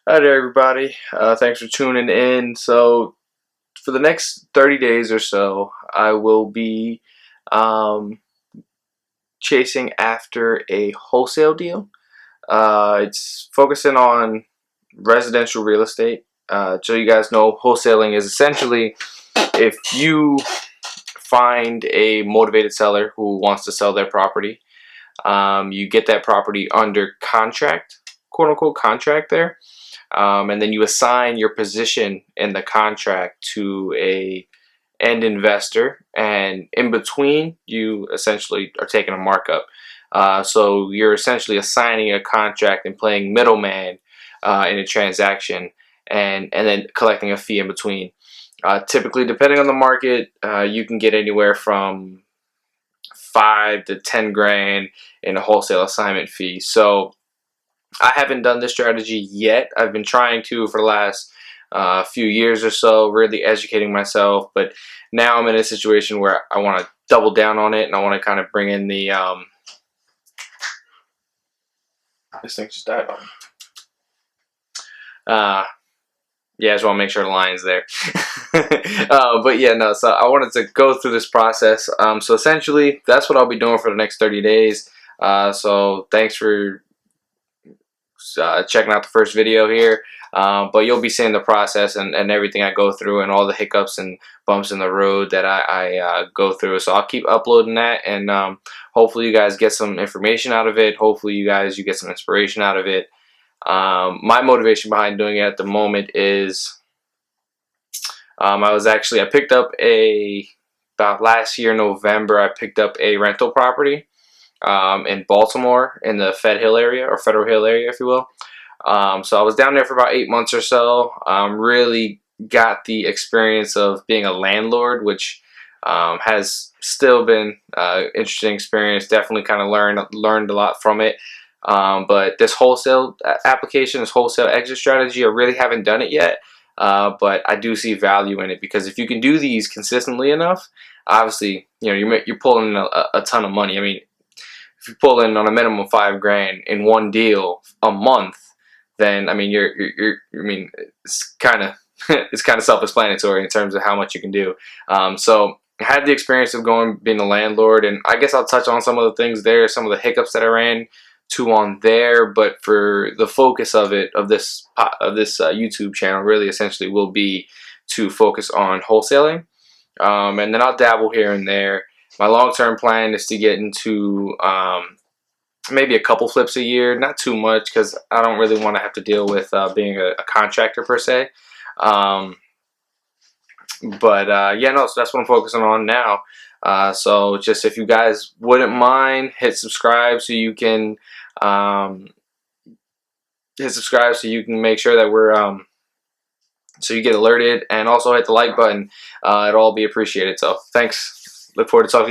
Hi there, everybody. Thanks for tuning in. So, for the next 30 days or so, I will be um, chasing after a wholesale deal. It's focusing on residential real estate. So, you guys know, wholesaling is essentially if you find a motivated seller who wants to sell their property, you get that property under contract, quote unquote, contract there. And then you assign your position in the contract to a end investor, and in between you essentially are taking a markup. So you're essentially assigning a contract and playing middleman in a transaction, and then collecting a fee in between. Typically, depending on the market, you can get anywhere from 5 to 10 grand in a wholesale assignment fee. So I haven't done this strategy yet. I've been trying to for the last few years or so, really educating myself. But now I'm in a situation where I want to double down on it, and I want to kind of bring in the this thing just died on. Yeah, I just want to make sure the line's there. But yeah, no. So I wanted to go through this process. So essentially, that's what I'll be doing for the next 30 days. So thanks for checking out the first video here, but you'll be seeing the process and everything I go through and all the hiccups and bumps in the road that I go through. So I'll keep uploading that, and hopefully you guys get some information out of it. Hopefully you get some inspiration out of it. My motivation behind doing it at the moment is I picked up about last year November, I picked up a rental property in Baltimore, in the Federal Hill area, if you will. So I was down there for about 8 months or so. Really got the experience of being a landlord, which has still been interesting experience. Definitely kind of learned a lot from it. But this wholesale application, this wholesale exit strategy, I really haven't done it yet. But I do see value in it, because if you can do these consistently enough, obviously, you're pulling in a ton of money. I mean, if you pull in on a minimum of 5 grand in one deal a month, then I mean it's kind of it's kind of self-explanatory in terms of how much you can do. So I had the experience of being a landlord, and I guess I'll touch on some of the things there, some of the hiccups that I ran to on there. But for the focus of this YouTube channel, really essentially will be to focus on wholesaling, and then I'll dabble here and there. My long-term plan is to get into maybe a couple flips a year, not too much, because I don't really want to have to deal with being a contractor per se. Yeah, no, so that's what I'm focusing on now. So just, if you guys wouldn't mind, hit subscribe so you can make sure that we're so you get alerted, and also hit the like button. It'll all be appreciated. So thanks. Look forward to talking to you.